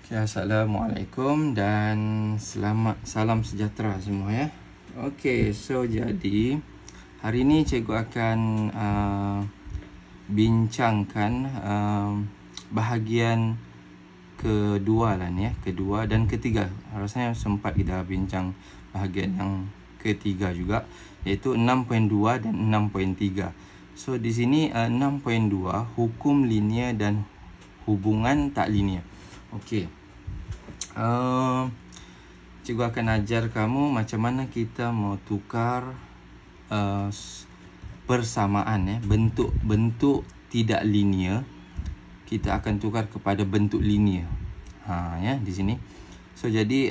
Okay, Assalamualaikum dan salam sejahtera semua ya. Okay, so jadi hari ini cikgu akan bincangkan bahagian kedua lah ni ya, kedua dan ketiga. Rasanya sempat kita bincang bahagian yang ketiga juga, iaitu 6.2 dan 6.3. So di sini 6.2 hukum linear dan hubungan tak linear. Okey. Cikgu akan ajar kamu macam mana kita mau tukar persamaan ya, bentuk tidak linear kita akan tukar kepada bentuk linear. Ya di sini. So jadi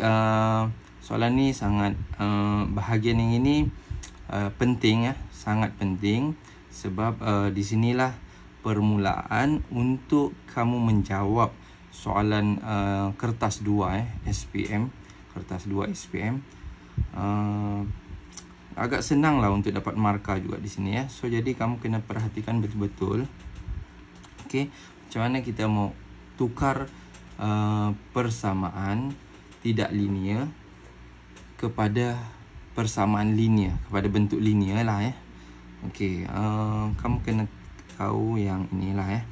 soalan ni sangat bahagian yang ini penting ya, sangat penting sebab di sinilah permulaan untuk kamu menjawab soalan kertas 2 SPM, kertas 2 SPM. Agak senang lah untuk dapat markah juga di sini ya. So jadi kamu kena perhatikan betul-betul. Okey, macam mana kita mau tukar persamaan tidak linear kepada persamaan linear, kepada bentuk linear lah ya. Okey, kamu kena tahu yang inilah ya.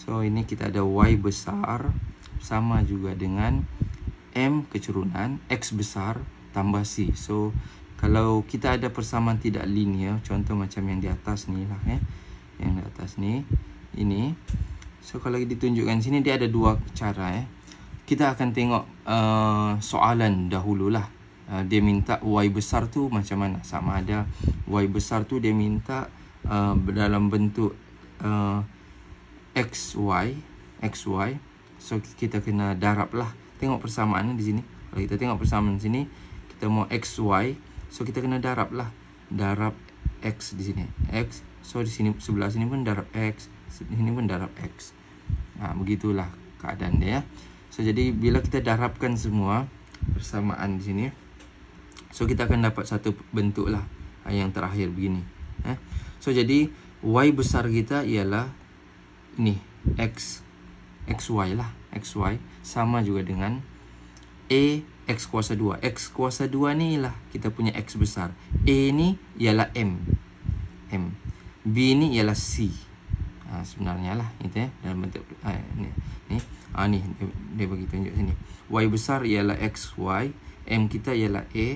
So ini kita ada Y besar sama juga dengan M kecurunan X besar tambah C. So kalau kita ada persamaan tidak linear, contoh macam yang di atas ni lah ya, yang di atas ni ini. So kalau ditunjukkan sini dia ada dua cara ya. Kita akan tengok soalan dahululah. Dia minta Y besar tu macam mana, sama ada Y besar tu dia minta dalam bentuk XY. So kita kena darab lah. Tengok persamaan di sini. Kalau kita tengok persamaan di sini, kita mau XY, so kita kena darab lah. Darab X di sini. X. So di sini sebelah sini pun darab X, di sini pun darab X. Begitulah keadaan dia ya. So jadi bila kita darabkan semua persamaan di sini, so kita akan dapat satu bentuk lah yang terakhir begini. So jadi Y besar kita ialah ini XY lah, XY sama juga dengan A X kuasa 2. X kuasa 2 ni lah kita punya X besar. A ni ialah M. B ni ialah C. Sebenarnya lah itu ya, dalam bentuk ni dia bagi tunjuk sini. Y besar ialah XY, M kita ialah A,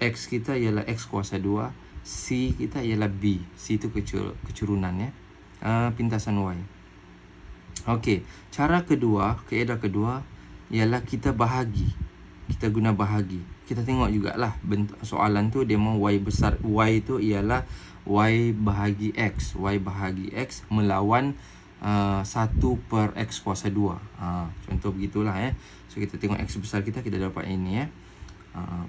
X kita ialah X kuasa 2, C kita ialah B. C itu kecurunan ya. Pintasan Y. Okey, cara kedua, kaedah kedua ialah kita bahagi. Kita guna bahagi. Kita tengok jugalah bentuk soalan tu dia mau Y besar, Y tu ialah Y bahagi X. Y bahagi X melawan 1 per X kuasa 2. Contoh begitulah ya. So kita tengok X besar kita dapat ini ya.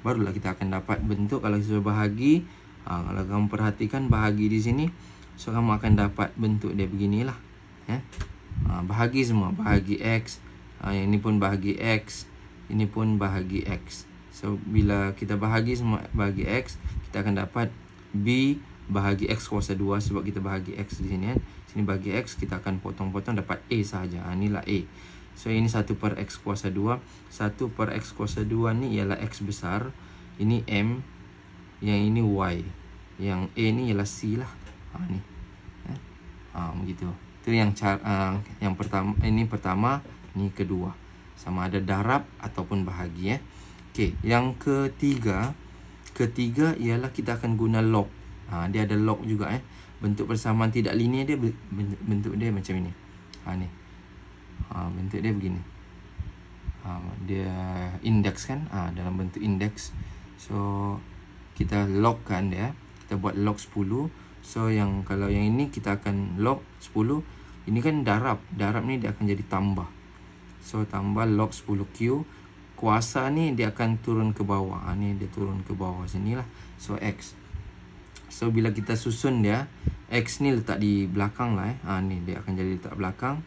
Barulah kita akan dapat bentuk kalau kita bahagi. Kalau kamu perhatikan bahagi di sini, so kamu akan dapat bentuk dia beginilah ya. Bahagi semua, bahagi X, yang ini pun bahagi X, ini pun bahagi X. So bila kita bahagi semua bahagi X, kita akan dapat B bahagi X kuasa 2 sebab kita bahagi X di sini kan. Sini bahagi X, kita akan potong-potong dapat A saja. Inilah A. So ini 1 per X kuasa 2. 1 per X kuasa 2 ni ialah X besar. Ini M, yang ini Y. Yang A ni ialah C lah. Ni. Begitu. Itu yang yang pertama, ini pertama, ini kedua. Sama ada darab ataupun bahagi ya. Okey, yang ketiga ialah kita akan guna log. Dia ada log juga ya. Bentuk persamaan tidak linear dia bentuk dia macam ini. Ni. Bentuk dia begini. Dia indeks kan? Dalam bentuk indeks. So kita logkan dia. Kita buat log 10. So yang kalau yang ini kita akan log 10. Ini kan darab. Darab ni dia akan jadi tambah. So tambah log 10Q. Kuasa ni dia akan turun ke bawah. Ni dia turun ke bawah sinilah. So X. So bila kita susun dia, X ni letak di belakang lah ni dia akan jadi letak belakang.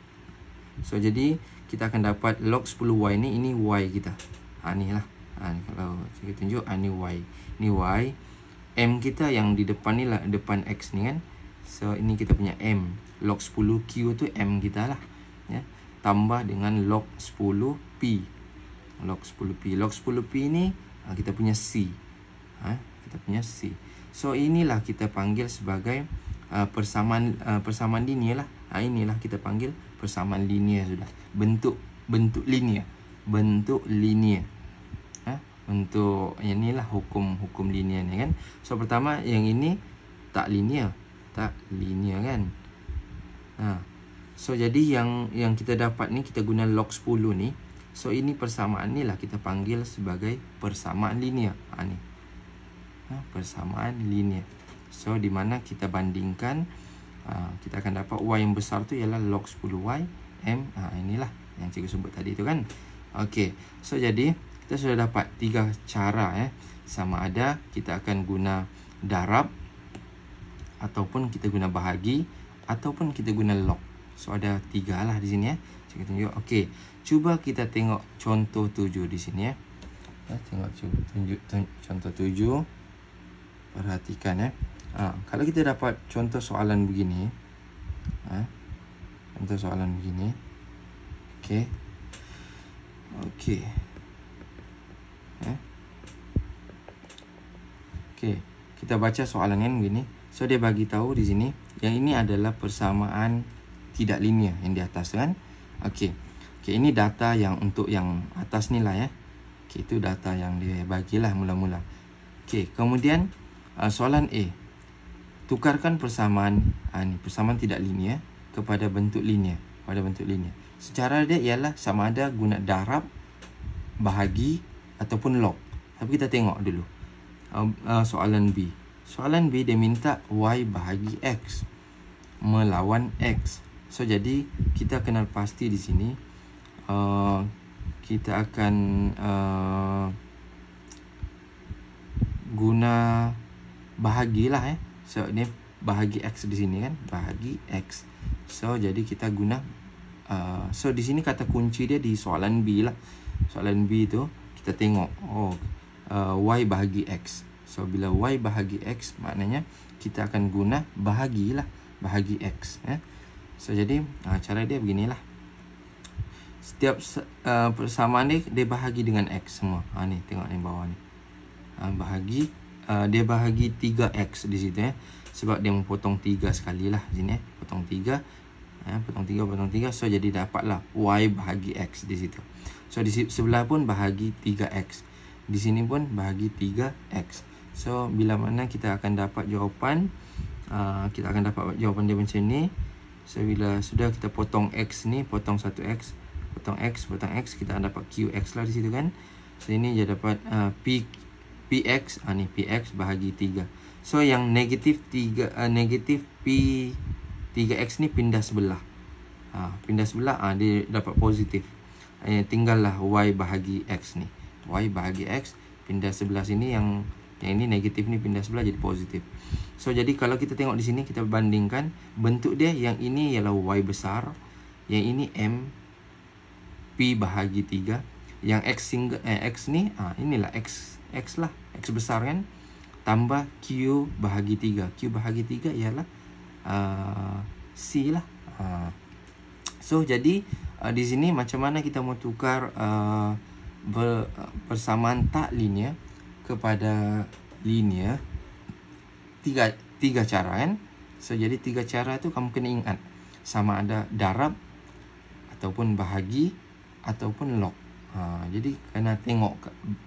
So jadi kita akan dapat log 10Y ni, ini Y kita. Ni lah. Kalau saya tunjuk, ni Y. Ni Y. M kita yang di depan ni lah, depan X ni kan. So ini kita punya M. Log 10Q tu M kita lah ya. Tambah dengan log 10P. log 10Pi. Log 10Pi ni kita punya C. Kita punya C. So inilah kita panggil sebagai persamaan linear lah. Inilah kita panggil persamaan linear sudah. Bentuk linear. Bentuk linear. Untuk yang inilah hukum linear ni kan. So pertama yang ini tak linear kan. So jadi yang kita dapat ni kita guna log 10 ni. So ini persamaan ni lah kita panggil sebagai persamaan linear. Ni. Persamaan linear. So di mana kita bandingkan kita akan dapat y yang besar tu ialah log 10y m. Inilah yang cikgu sebut tadi tu kan. Okey. So jadi kita sudah dapat 3 cara sama ada kita akan guna darab ataupun kita guna bahagi ataupun kita guna log. So ada 3 lah di sini Cikgu tunjuk. Okey, cuba kita tengok contoh 7 di sini tengok contoh 7. Perhatikan kalau kita dapat contoh soalan begini. Contoh soalan begini. Okey. Okey. Okey, kita baca soalan kan begini. So dia bagi tahu di sini yang ini adalah persamaan tidak linear yang di atas kan. Okey. Okey, ini data yang untuk yang atas ni lah Okey, itu data yang dia bagilah mula-mula. Okey, kemudian soalan A. Tukarkan persamaan ni persamaan tidak linear kepada bentuk linear, Secara dia ialah sama ada guna darab, bahagi ataupun log. Tapi kita tengok dulu. Soalan B. Soalan B dia minta y bahagi x melawan x. So jadi kita kena pasti di sini kita akan guna bahagilah So ini bahagi x di sini kan, bahagi x. So jadi kita guna so di sini kata kunci dia di soalan B lah. Soalan B tu kita tengok y bahagi x. So bila y bahagi x maknanya kita akan guna bahagilah, bahagi x So jadi cara dia beginilah. Setiap persamaan dia bahagi dengan x semua. Ni tengok ni bawah ni. Bahagi dia bahagi 3x di situ sebab dia memotong 3 sekali lah sini potong 3. Potong 3. So jadi dapatlah y bahagi x di situ. So di sebelah pun bahagi 3x. Di sini pun bahagi 3x. So bila mana kita akan dapat jawapan, kita akan dapat jawapan dia macam ni. So bila sudah kita potong x ni, potong 1x, potong x, kita akan dapat qx lah di situ kan. So ini dia dapat px, ni px bahagi 3. So yang negatif 3 negatif p 3x ni pindah sebelah. Pindah sebelah dia dapat positif. Tinggallah y bahagi x ni. Y bahagi x pindah sebelah sini, yang ini negatif ni pindah sebelah jadi positif. So jadi kalau kita tengok di sini, kita bandingkan bentuk dia, yang ini ialah y besar, yang ini m p bahagi 3, yang x single x ni inilah x lah, x besar kan, tambah q bahagi 3. Q bahagi 3 ialah c lah. So jadi di sini macam mana kita mau tukar persamaan tak linear kepada linear, tiga cara kan. So jadi 3 cara tu kamu kena ingat, sama ada darab ataupun bahagi ataupun log. Jadi kena tengok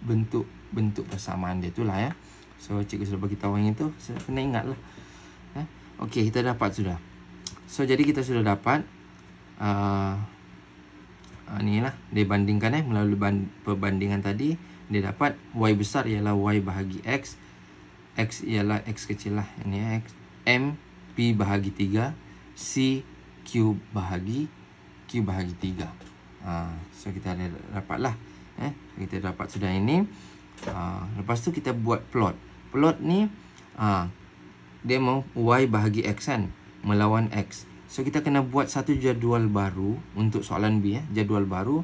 bentuk persamaan dia tu lah So cikgu sudah bagi tahu yang itu, kena ingat lah. Okey, kita dapat sudah. So jadi kita sudah dapat ni lah dia bandingkan melalui perbandingan tadi. Dia dapat y besar ialah y bahagi x, x ialah x kecil lah, ini x, m p bahagi 3, c q bahagi 3. So kita ada dapat lah. Kita dapat sudah ini. Lepas tu kita buat plot. Plot ni dia mau y bahagi x kan, melawan x. So kita kena buat satu jadual baru untuk soalan B jadual baru.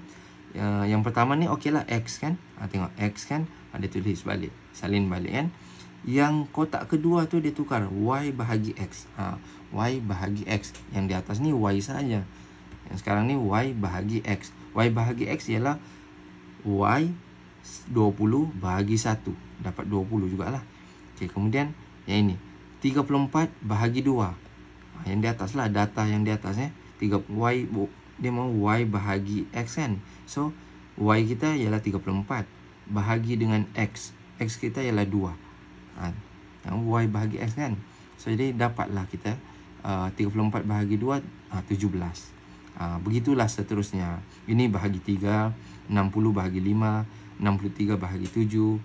Yang pertama ni okeylah x kan. Tengok x kan ada tulis balik, salin balik kan. Yang kotak kedua tu dia tukar y bahagi x. Y bahagi x. Yang di atas ni y saja. Yang sekarang ni y bahagi x. Y bahagi x ialah Y 20 bahagi 1. Dapat 20 jugalah. Okey, kemudian yang ini 34 bahagi 2. Yang di atas lah, data yang di atas 3Y, dia mau Y bahagi X kan. So Y kita ialah 34 bahagi dengan X. X kita ialah 2. Yang Y bahagi X kan. So jadi dapatlah kita 34 bahagi 2 17. Begitulah seterusnya. Ini bahagi 3, 60 bahagi 5, 63 bahagi 7,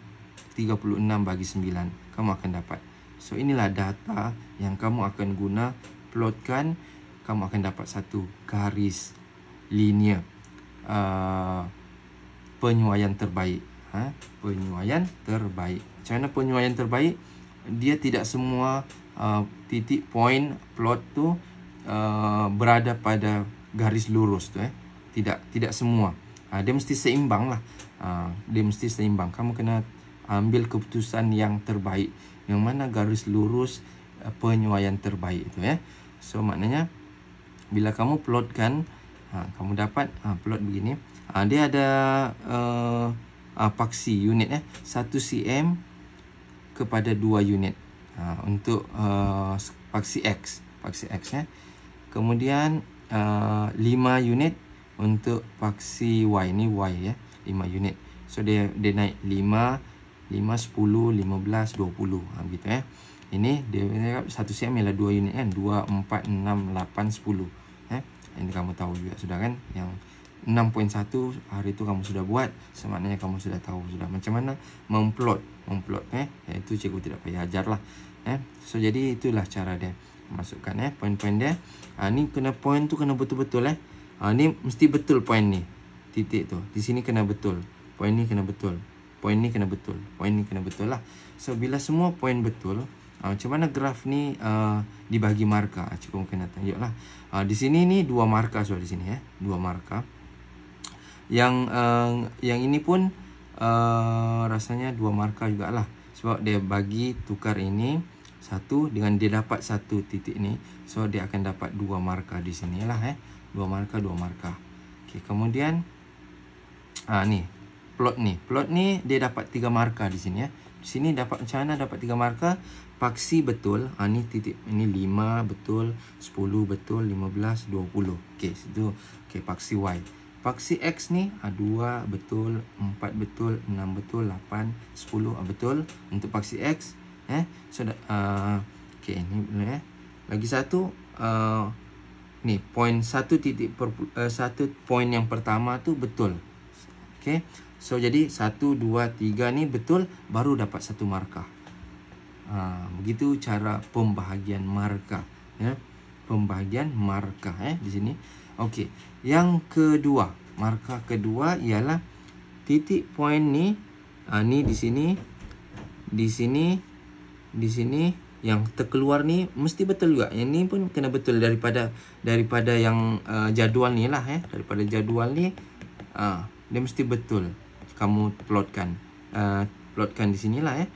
36 bahagi 9. Kamu akan dapat. So inilah data yang kamu akan guna plotkan. Kamu akan dapat satu garis linear penyuaian terbaik. Penyuaian terbaik. Macam mana penyuaian terbaik? Dia tidak semua titik point plot tu berada pada garis lurus tu. Tidak semua. Dia mesti seimbang lah. Dia mesti seimbang. Kamu kena ambil keputusan yang terbaik. Yang mana garis lurus penyuaian terbaik itu So maknanya bila kamu plotkan, kamu dapat plot begini. Dia ada paksi unit 1 cm kepada 2 unit untuk paksi X. Kemudian 5 unit untuk paksi Y. Ni Y 5 unit. So dia naik 5, 10, 15, 20 gitu Ini dia 1 cm ialah 2 unit kan. 2, 4, 6, 8, 10 Ini kamu tahu juga sudah kan. Yang 6.1 hari itu kamu sudah buat. Semaknanya kamu sudah tahu sudah macam mana memplot Itu cikgu tidak payah ajar lah So jadi itulah cara dia masukkan poin-poin dia. Ni kena poin tu kena betul-betul ni mesti betul poin ni. Titik tu di sini kena betul. Poin ni kena betul. Poin ni kena betul. Poin ni kena betul lah. So bila semua poin betul, macam mana graf ni dibagi markah? Cikgu mungkin nak tunjuklah. Di sini ni 2 markah soal di sini 2 markah. Yang ini pun rasanya 2 markah jugalah. Sebab dia bagi tukar ini 1 dengan dia dapat 1 titik ni. So dia akan dapat 2 markah di sini lah 2 markah. Okey, kemudian ni plot ni dia dapat 3 markah di sini Di sini dapat macam mana dapat 3 markah? Paksi betul. Ni titik ini 5 betul, 10 betul, 15, 20. Okey, situ. Okey, paksi Y. Paksi X ni 2 betul, 4 betul, 6 betul, 8, 10 betul untuk paksi X. So okey, ni lagi satu ni poin 1 poin yang pertama tu betul. Okey. So jadi 1 2 3 ni betul, baru dapat 1 markah. Begitu cara pembahagian markah pembahagian markah di sini. Okey. Yang kedua, markah kedua ialah titik poin ni ni di sini yang terkeluar ni mesti betul juga. Yang ni pun kena betul daripada yang jadual ni lah daripada jadual ni dia mesti betul. Kamu plotkan di sinilah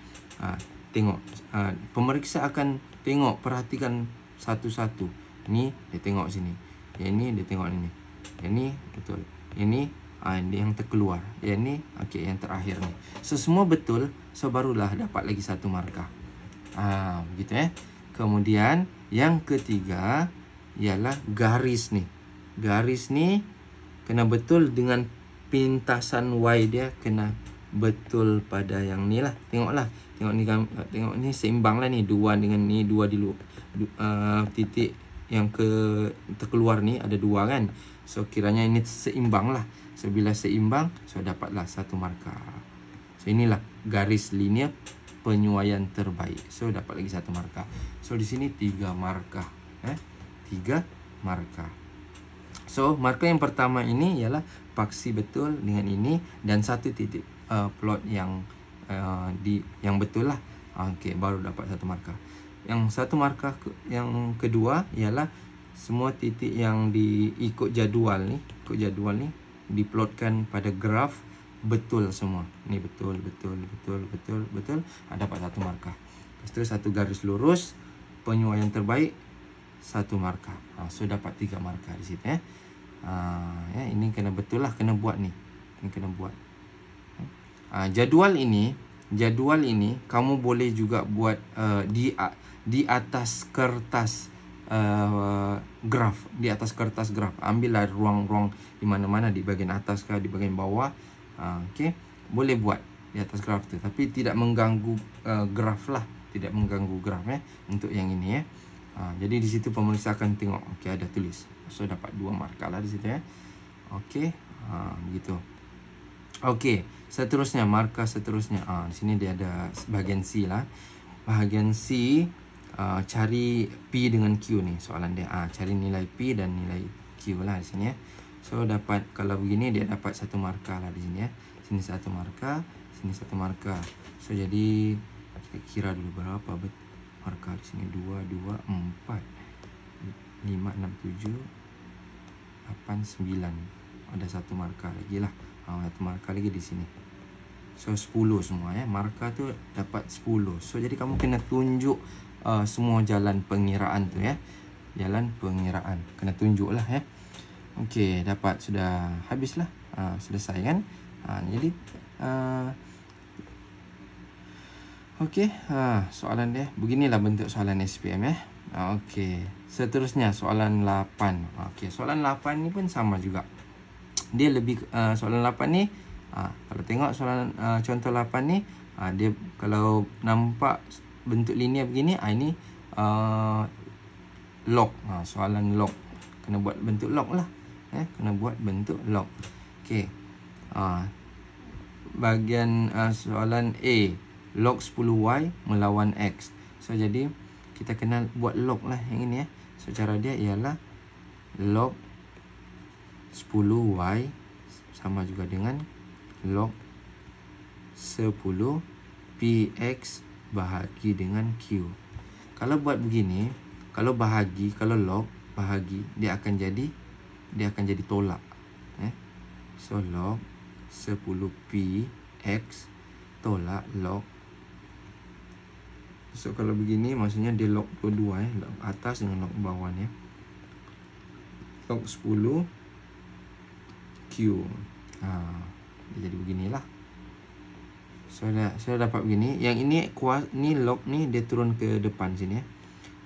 tengok pemeriksa akan tengok, perhatikan satu-satu. Ni dia tengok sini. Yang ni dia tengok ini. Yang ni betul. Ini yang terkeluar. Yang ni okey, yang terakhir ni. So semua betul, so barulah dapat lagi 1 markah. Begitu Kemudian yang ketiga ialah garis ni. Garis ni kena betul dengan pintasan Y dia kena betul pada yang ni lah. Tengoklah. Tengok ni seimbang lah ni. 2 dengan ni 2 di titik yang terkeluar ni ada 2 kan. So kiranya ini seimbang lah. So bila seimbang, so dapatlah 1 markah. So inilah garis linear penyuaian terbaik. So dapat lagi 1 markah. So di sini 3 markah. 3 markah. So markah yang pertama ini ialah paksi betul dengan ini dan 1 titik plot yang betul lah. Okey, baru dapat 1 markah. Yang 1 markah yang kedua ialah semua titik yang ikut jadual ni diplotkan pada graf betul semua. Ni betul. Dapat 1 markah. Lepas tu 1 garis lurus penyuaian terbaik 1 markah. So dapat 3 markah di situ Ini kena betul lah, kena buat ni. Ini kena buat. Jadual ini kamu boleh juga buat di atas kertas graf, di atas kertas graf. Ambillah ruang-ruang di mana-mana, di bagian atas ke di bagian bawah. Okey, boleh buat di atas graf tu, tapi tidak mengganggu graf lah, tidak mengganggu graf untuk yang ini jadi di situ pemeriksa akan tengok okey ada tulis. So dapat 2 markah lah di situ Okey, begitu. Okey, seterusnya markah seterusnya. Di sini dia ada bahagian C lah. Bahagian C, cari P dengan Q ni soalan dia. Cari nilai P dan nilai Q lah di sini So dapat, kalau begini dia dapat 1 markah lah di sini Sini 1 markah, sini 1 markah. So jadi kita kira dulu berapa markah di sini. 2, 4, 5, 6, 7, 8, 9. Ada 1 markah lagi lah. 1 markah lagi di sini. So 10 semua markah tu dapat 10. So jadi kamu kena tunjuk semua jalan pengiraan tu Jalan pengiraan kena tunjuk lah Okey, dapat, sudah habis lah. Selesai kan. Jadi okey, soalan dia beginilah bentuk soalan SPM Okey, seterusnya soalan 8. Okey, soalan 8 ni pun sama juga. Dia lebih soalan 8 ni kalau tengok soalan contoh 8 ni dia kalau nampak bentuk linear begini ini log. Soalan log, kena buat bentuk log lah kena buat bentuk log. Okey, bahagian soalan A, log 10y melawan x. So jadi kita kena buat log lah yang ini So cara dia ialah log 10y sama juga dengan log 10 px bahagi dengan q. Kalau buat begini, kalau bahagi, kalau log bahagi, dia akan jadi tolak So log 10p x tolak log. So kalau begini maksudnya dia log dua-dua log atas dengan log bawah log 10 q. Dia jadi beginilah. So saya dapat begini. Yang ini ni log ni dia turun ke depan sini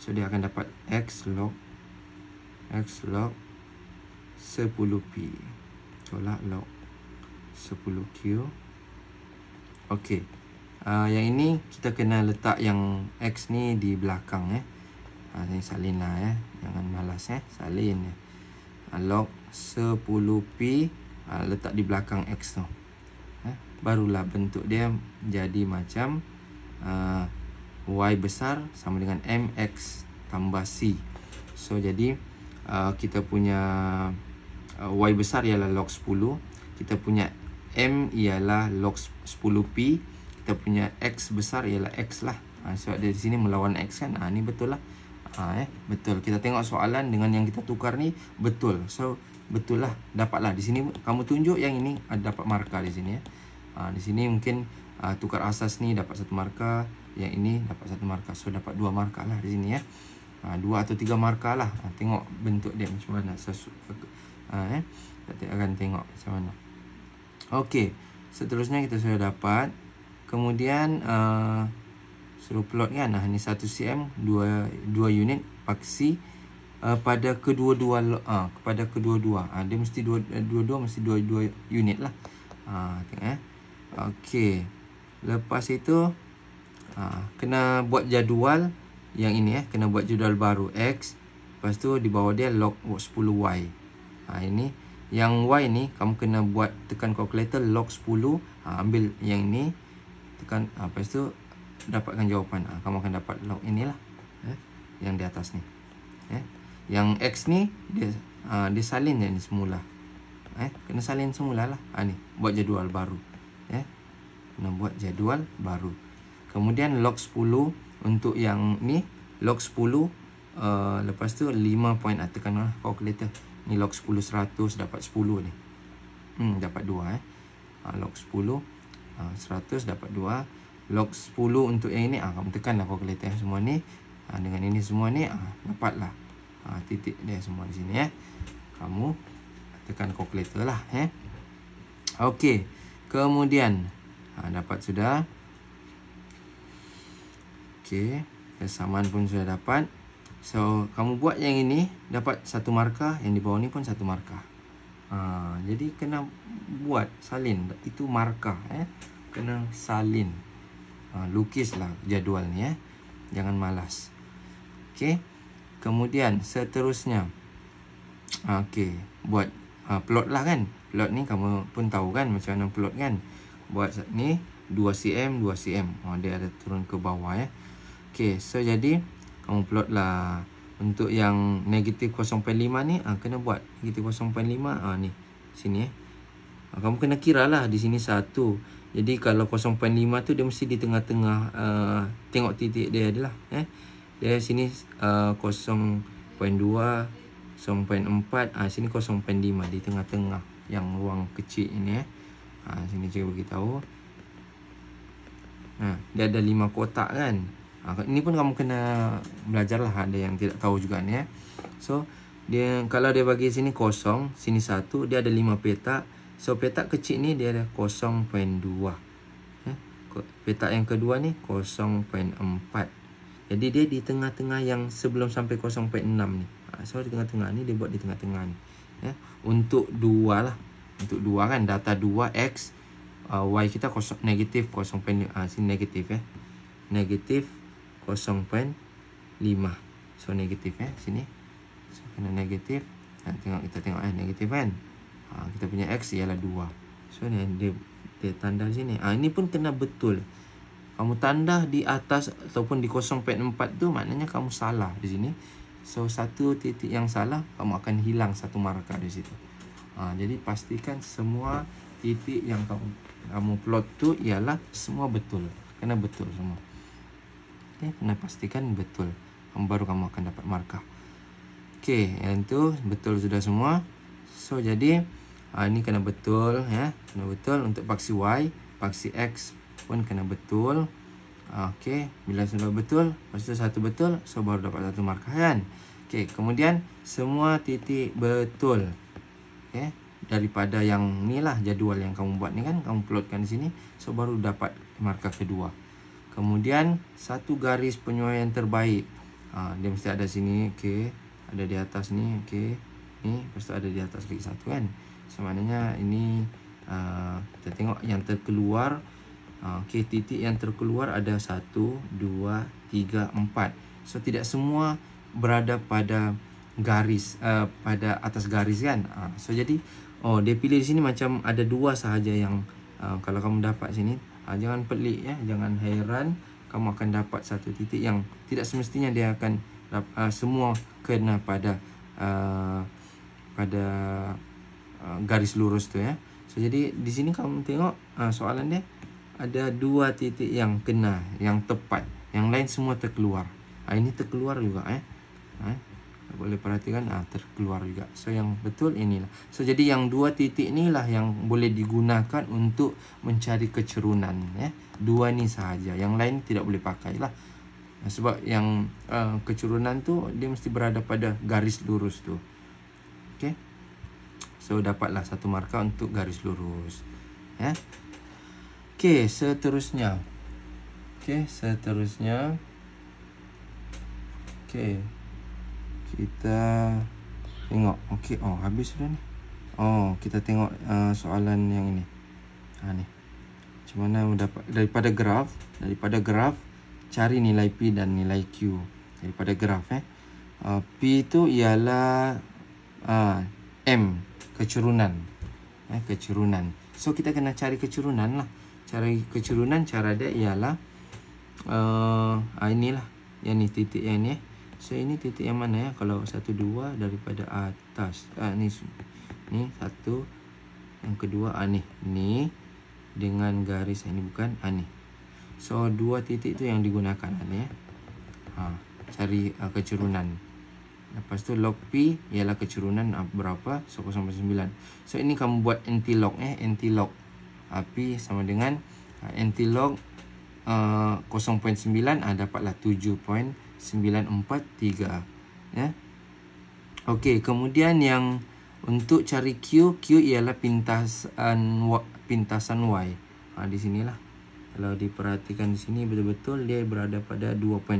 So dia akan dapat x log 10p tolak log 10q. Okey. Yang ini kita kena letak yang x ni di belakang Ini salin lah jangan malas salin log 10p letak di belakang x tu barulah bentuk dia jadi macam y besar sama dengan mx tambah c. So jadi kita punya y besar ialah log 10, kita punya m ialah log 10p, kita punya x besar ialah x lah. Sebab dari sini melawan x kan. Ni betul lah. Betul. Kita tengok soalan dengan yang kita tukar ni betul. So betul lah, dapatlah. Di sini kamu tunjuk yang ini dapat markah di sini di sini mungkin tukar asas ni dapat 1 markah, yang ini dapat 1 markah. So dapat 2 markah lah di sini 2 atau 3 markah lah. Tengok bentuk dia macam mana. Kita akan tengok macam mana. Okey, seterusnya kita sudah dapat. Kemudian suruh plot kan. Ni 1 cm 2 unit paksi pada kedua-dua kepada kedua-dua. Dia mesti dua-dua mesti 2 unit lah. Tengok Okey. Lepas itu kena buat jadual yang ini kena buat jadual baru x. Lepas tu di bawah dia log 10y. Ini yang y ni kamu kena buat, tekan calculator log 10, ambil yang ni tekan, lepas tu dapatkan jawapan. Kamu akan dapat log inilah yang di atas ni. Yang x ni dia salin je ni semula. Kena salin semula lah. Ni buat jadual baru. Kena buat jadual baru. Kemudian log 10 untuk yang ni log 10 lepas tu 5 point, tekan calculator. Ni log 10 100 dapat 10 ni. Dapat 2 log 10 100 dapat 2. Log 10 untuk yang ini kamu tekanlah calculator semua ni. Dengan ini semua ni dapatlah titik dia semua di sini Kamu tekan calculator lah Okey. Kemudian Dapat sudah. Okey, kesamaan pun sudah dapat. So, kamu buat yang ini dapat 1 markah, yang di bawah ni pun 1 markah. Jadi kena buat salin, itu markah kena salin. Lukislah jadual ni jangan malas. Okey. Kemudian seterusnya, okey, buat plot lah kan. Plot ni kamu pun tahu kan macam mana plot kan. Buat ni 2 cm 2 cm. Dia ada turun ke bawah Okey, so jadi kamu plot lah. Untuk yang negatif 0.5 ni kena buat negatif 0.5 ni sini kamu kena kira lah di sini 1. Jadi kalau 0.5 tu dia mesti di tengah-tengah. Tengok titik dia adalah dia sini 0.2 0.4 sini 0.5 di tengah-tengah yang ruang kecil ini sini cikgu beritahu. Dia ada 5 kotak kan. Ini pun kamu kena belajar lah, ada yang tidak tahu juga ni So dia kalau dia bagi sini kosong, sini 1, dia ada 5 petak. So petak kecil ni dia ada 0.2. Petak yang kedua ni 0.4. Jadi dia di tengah-tengah yang sebelum sampai 0.6 ni. So di tengah-tengah ni dia buat di tengah-tengah ni. Untuk 2 lah. Untuk 2 kan, data 2 X, Y kita negatif 0.5. Sini negatif negatif 0.5. So negatif sini. So kena negatif. Kita tengok negatif kan. Kita punya X ialah 2. So ni dia tanda sini. Ini pun kena betul. Kamu tanda di atas ataupun di 0.4 tu maknanya kamu salah di sini. So satu titik yang salah kamu akan hilang 1 markah di situ. Jadi pastikan semua titik yang kamu plot tu ialah semua betul. Kena betul semua. Okey, kena pastikan betul. Baru kamu akan dapat markah. Okey, yang tu betul sudah semua. So jadi ini kena betul kena betul untuk paksi Y, paksi X pun kena betul. Okey, bila sudah betul, lepas tu 1 betul, so baru dapat 1 markah kan. Okey, kemudian semua titik betul. Okey, daripada yang ni lah jadual yang kamu buat ni kan, kamu plotkan di sini, so baru dapat markah kedua. Kemudian 1 garis penyesuaian terbaik. Dia mesti ada sini, okey, ada di atas ni, okey. Ni, lepas tu ada di atas lagi 1 kan. So maknanya ini kita tengok yang terkeluar. Okey, titik yang terkeluar ada 1, 2, 3, 4. So tidak semua berada pada garis, pada atas garis kan. So jadi dia pilih di sini macam ada 2 sahaja yang kalau kamu dapat sini. Jangan pelik jangan heran kamu akan dapat 1 titik yang tidak semestinya dia akan semua kena pada garis lurus tu So jadi di sini kamu tengok soalan dia ada 2 titik yang kena, yang tepat, yang lain semua terkeluar. Ini terkeluar juga boleh perhatikan terkeluar juga. So yang betul inilah. So jadi yang 2 titik inilah yang boleh digunakan untuk mencari kecerunan 2 ni sahaja. Yang lain tidak boleh pakai lah. Sebab yang kecerunan tu dia mesti berada pada garis lurus tu. Okey. So dapatlah 1 markah untuk garis lurus. Okey, seterusnya. Okey, kita tengok. Okey, habis sudah ni. Kita tengok soalan yang ini. Ni. Macam mana mendapat daripada graf cari nilai P dan nilai Q daripada graf P itu ialah M, kecerunan. Kecerunan. So kita kena cari kecerunan lah. Cari kecerunan, cara dia ialah inilah. Yang ni titik yang ni. So ini titik yang mana kalau 1, 2 daripada atas. Ni 1. Yang kedua ni dengan garis ini bukan ni. So 2 titik tu yang digunakan ni cari kecerunan. Lepas tu log P ialah kecerunan berapa? So 0.9. So ini kamu buat anti-log anti-log P sama dengan anti-log 0.9 dapatlah 7.943 Okey, kemudian yang untuk cari Q ialah pintasan Y. Di sinilah Kalau diperhatikan di sini betul-betul dia berada pada 2.5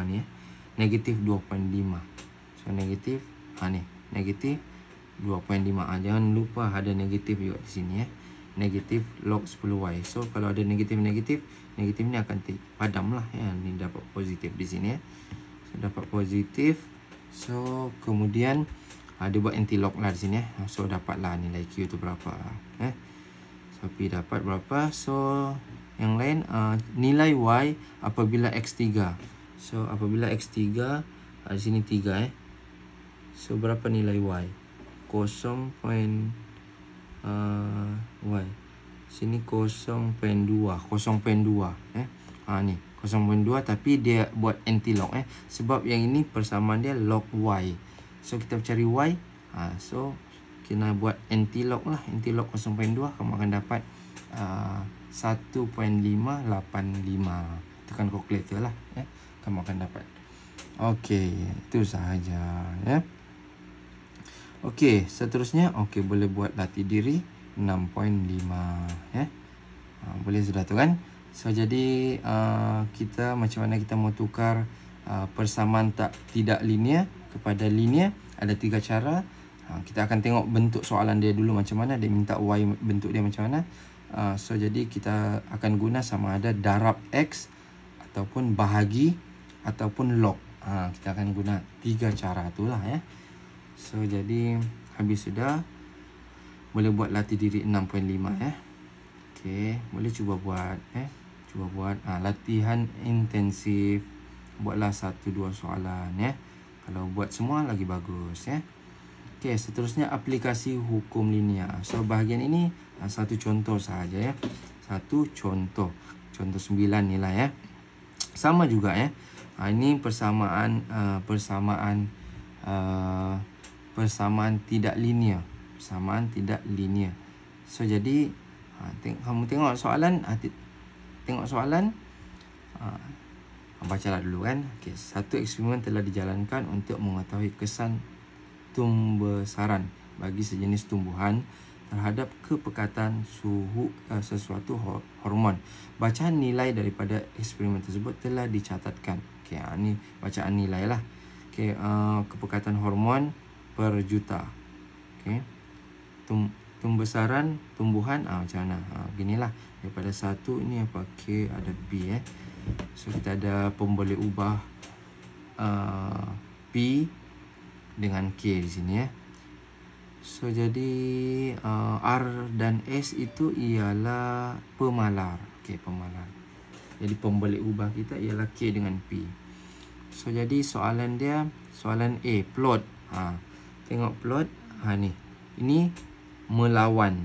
ni ya. Negatif 2.5. So negatif ni, negatif 2.5. Jangan lupa ada negatif juga di sini ya. Negatif log 10y. So kalau ada negatif ni akan padam lah ya. Ni dapat positif di sini ya. So dapat positif. So kemudian dia buat anti-log lah di sini ya. So dapatlah nilai Q tu berapa eh. So P dapat berapa. So yang lain nilai Y apabila X3. So apabila X3 di sini 3 So berapa nilai Y? 0. Y sini 0.2 ni 0.2 tapi dia buat anti-log sebab yang ini persamaan dia log Y. So kita cari Y, so kena buat anti-log lah. Anti-log 0.2 kamu akan dapat 1.585. Tekan calculator lah kamu akan dapat. Okey, itu sahaja ya. Okey, seterusnya boleh buat latih diri 6.5 ya. Boleh sudah tu kan. So jadi kita macam mana kita mau tukar persamaan tidak linear kepada linear. Ada 3 cara. Kita akan tengok bentuk soalan dia dulu macam mana. Dia minta Y bentuk dia macam mana. So jadi kita akan guna sama ada darab X ataupun bahagi ataupun log. Kita akan guna 3 cara itulah ya. So jadi habis sudah. Boleh buat latih diri 6.5 ya. Okey, boleh cuba buat Cuba buat latihan intensif. Buatlah 1-2 soalan ya. Kalau buat semua lagi bagus ya. Okey, seterusnya aplikasi hukum linear. So bahagian ini satu contoh sahaja ya. Satu contoh. Contoh 9 ni lah ya. Sama juga ya. Ini persamaan tidak linear. Persamaan tidak linear. So jadi kamu tengok soalan, bacalah dulu kan. Okey, satu eksperimen telah dijalankan untuk mengetahui kesan pembesaran bagi sejenis tumbuhan terhadap kepekatan suhu sesuatu hormon. Bacaan nilai daripada eksperimen tersebut telah dicatatkan. Okey, ni bacaan nilai lah. Okey, kepekatan hormon per juta. Okey. Pembesaran tumbuhan macam mana? Beginilah. Daripada 1 ini apa? K ada B So kita ada pemboleh ubah P dengan K di sini ya. So jadi R dan S itu ialah pemalar. Okey, pemalar. Jadi pemboleh ubah kita ialah K dengan P. So jadi soalan dia, soalan A, plot. Tengok plot. Ni. Ini melawan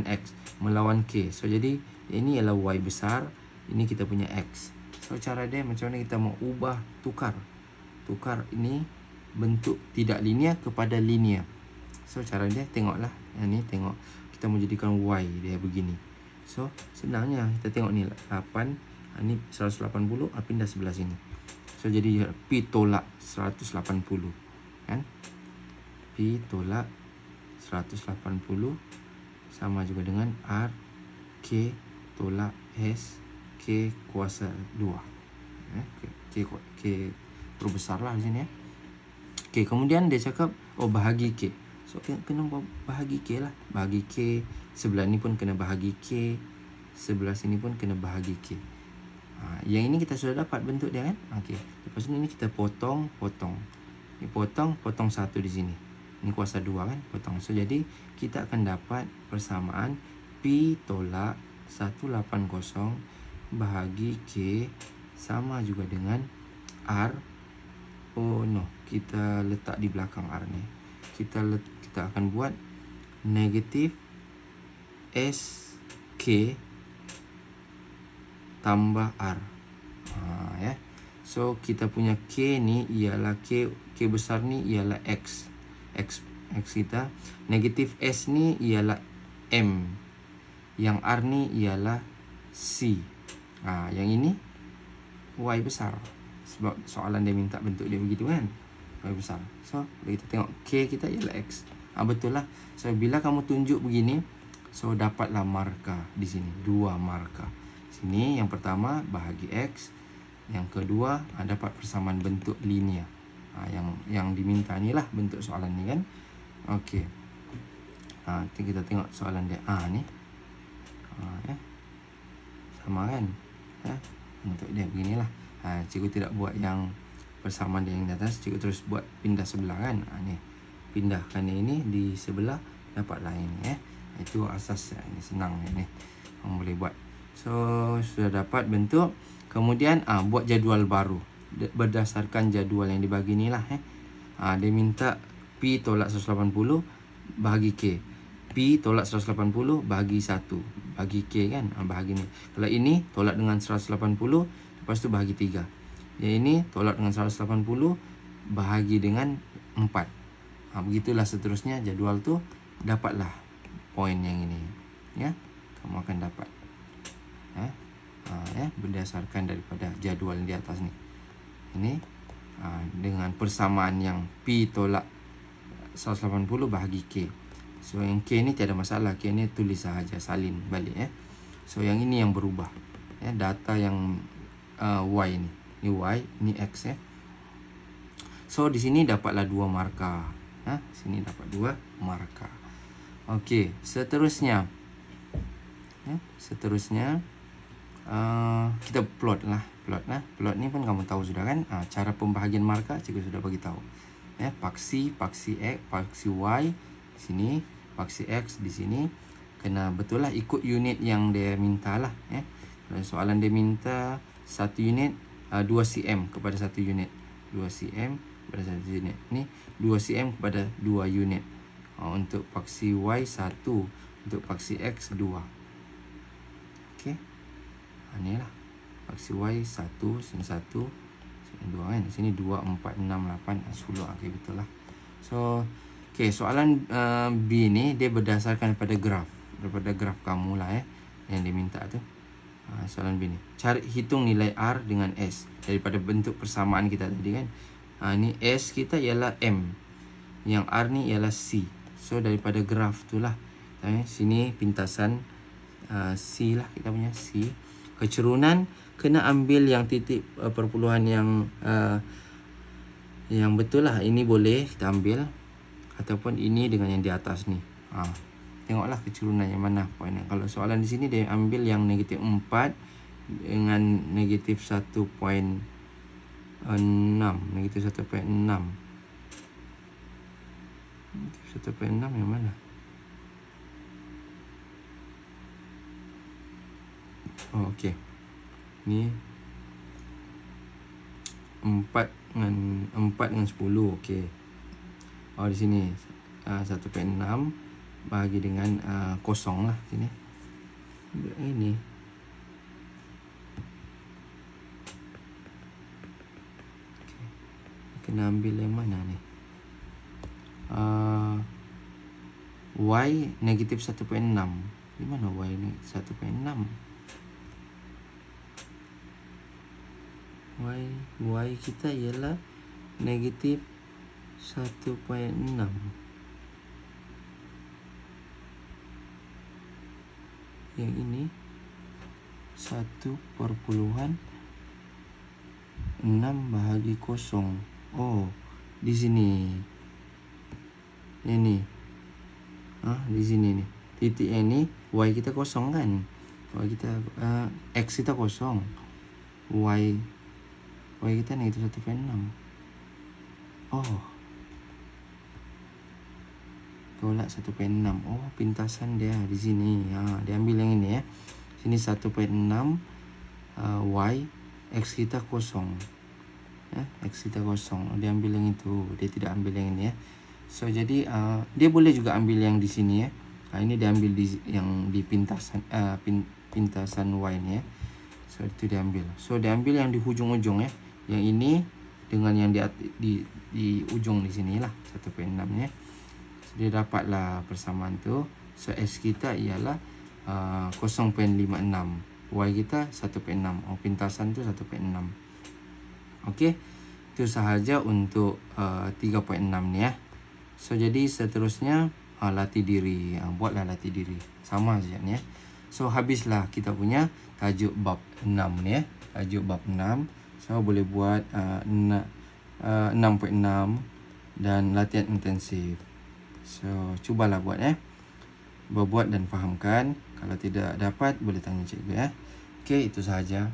X, melawan K. So jadi ini ialah Y besar, ini kita punya X. So cara dia macam mana kita mau ubah, tukar ini bentuk tidak linear kepada linear. So cara dia tengoklah. Ni tengok kita mau jadikan Y dia begini. So senangnya kita tengok ni 8, ni 180, pindah sebelah sini. So jadi P tolak 180 kan. P tolak 180 sama juga dengan R K tolak S K kuasa 2. K perbesar lah di sini ya. Okey, kemudian dia cakap bahagi K. So kena bahagi K lah. Bahagi K. Sebelah ni pun kena bahagi K. Sebelah sini pun kena bahagi K. Yang ini kita sudah dapat bentuk dia kan. Okey. Lepas ni kita potong. Ni potong 1 di sini. Ini kuasa 2 kan, potong. So jadi kita akan dapat persamaan P tolak 180 bahagi K sama juga dengan R. Kita letak di belakang R ni. Kita akan buat negatif SK tambah R. Ya. So kita punya K ni ialah K besar ni ialah X kita. Negatif S ni ialah M. Yang R ni ialah C. Yang ini Y besar. Sebab soalan dia minta bentuk dia begitu kan. Y besar. So kita tengok K kita ialah X. Betul lah. So bila kamu tunjuk begini, so dapatlah markah di sini. 2 markah. Sini yang pertama bahagi X. Yang kedua dapat persamaan bentuk linear. Yang diminta ni lah bentuk soalan ni kan. Okey. Kita tengok soalan dia. Ni. Sama kan. Untuk dia beginilah. Cikgu tidak buat yang persamaan dia yang di atas. Cikgu terus buat pindah sebelah kan. Ni. Pindahkan ini di sebelah. Dapatlah ini. Itu asas. Ini senang ni. Orang boleh buat. So sudah dapat bentuk. Kemudian buat jadual baru berdasarkan jadual yang dibagi ni lah. Dia minta P tolak 180 bahagi K. P tolak 180 bahagi 1 bahagi K kan. Bahagi ni. Kalau ini tolak dengan 180, lepas tu bahagi 3. Yang ini tolak dengan 180 bahagi dengan 4. Begitulah seterusnya jadual tu. Dapatlah poin yang ini. Ya, kamu akan dapat. Berdasarkan daripada jadual di atas ni. Ini dengan persamaan yang P tolak 180 bahagi K. So yang K ni tiada masalah. K ni tulis sahaja, salin balik. So yang ini yang berubah. Data yang Y ni. Ni Y, ni X. So di sini dapatlah 2 markah. Sini dapat 2 markah. Okey, seterusnya. Kita plot lah. Plot ni pun kamu tahu sudah kan. Cara pembahagian markah cikgu sudah bagi tahu. Paksi X, paksi Y di sini, paksi X di sini. Kena betul lah ikut unit yang dia minta lah. Soalan dia minta 1 unit 2 cm kepada 1 unit. 2 cm kepada 1 unit. Ni 2 cm kepada 2 unit. Untuk paksi Y 1, untuk paksi X 2. Okey. Ni lah. Paksi Y 1, sini 1, sini 2 kan. Sini 2, 4, 6, 8, 10. Okey, betul lah. So, okey, soalan B ni dia berdasarkan pada graf. Daripada graf kamu lah yang dia minta tu. Soalan B ni. Cari hitung nilai R dengan S. Daripada bentuk persamaan kita tadi kan. Ni S kita ialah M. Yang R ni ialah C. So, daripada graf tu lah. Sini pintasan C lah kita punya C. Kecerunan kena ambil yang titik perpuluhan yang betul lah. Ini boleh kita ambil. Ataupun ini dengan yang di atas ni. Tengoklah kecerunan yang mana poinnya. Kalau soalan di sini dia ambil yang negatif 4 dengan negatif 1.6. Negatif 1.6. Negatif 1.6 yang mana? Okey. Ni 4 dengan 10. Okey. Di sini 1.6 bahagi dengan kosong lah sini. Ini. Okay. Kena ambil yang mana ni? Y negatif 1.6. Di mana Y ni 1.6? Y kita ialah negatif 1.6. Yang ini 1/6 bahagi kosong. Di sini. Ini. Di sini ni. Titik yang ni Y kita kosong kan? Y kita X kita kosong. Y kita negatif 1.6. Tolak 1.6. Pintasan dia di sini. Dia ambil yang ini ya. Sini 1.6 Y, X kita kosong. X kita kosong. Dia ambil yang itu. Dia tidak ambil yang ini ya. So jadi dia boleh juga ambil yang di sini ya. Ini dia ambil yang di pintasan pintasan Y ni ya. So itu dia ambil. So dia ambil yang di hujung-ujung ya. Yang ini dengan yang di ujung di sinilah 1.6 ya. So, dia dapatlah persamaan tu. So S kita ialah 0.56. Y kita 1.6. Pintasan tu 1.6. Okey. Itu sahaja untuk 3.6 ni ya. So jadi seterusnya latih diri. Buatlah latih diri. Sama saja ni ya. So habislah kita punya tajuk bab 6 ni ya. Tajuk bab 6. So boleh buat 6.6 dan latihan intensif. So cubalah buat ya. Berbuat dan fahamkan. Kalau tidak dapat boleh tanya cikgu ya. Okey, itu sahaja.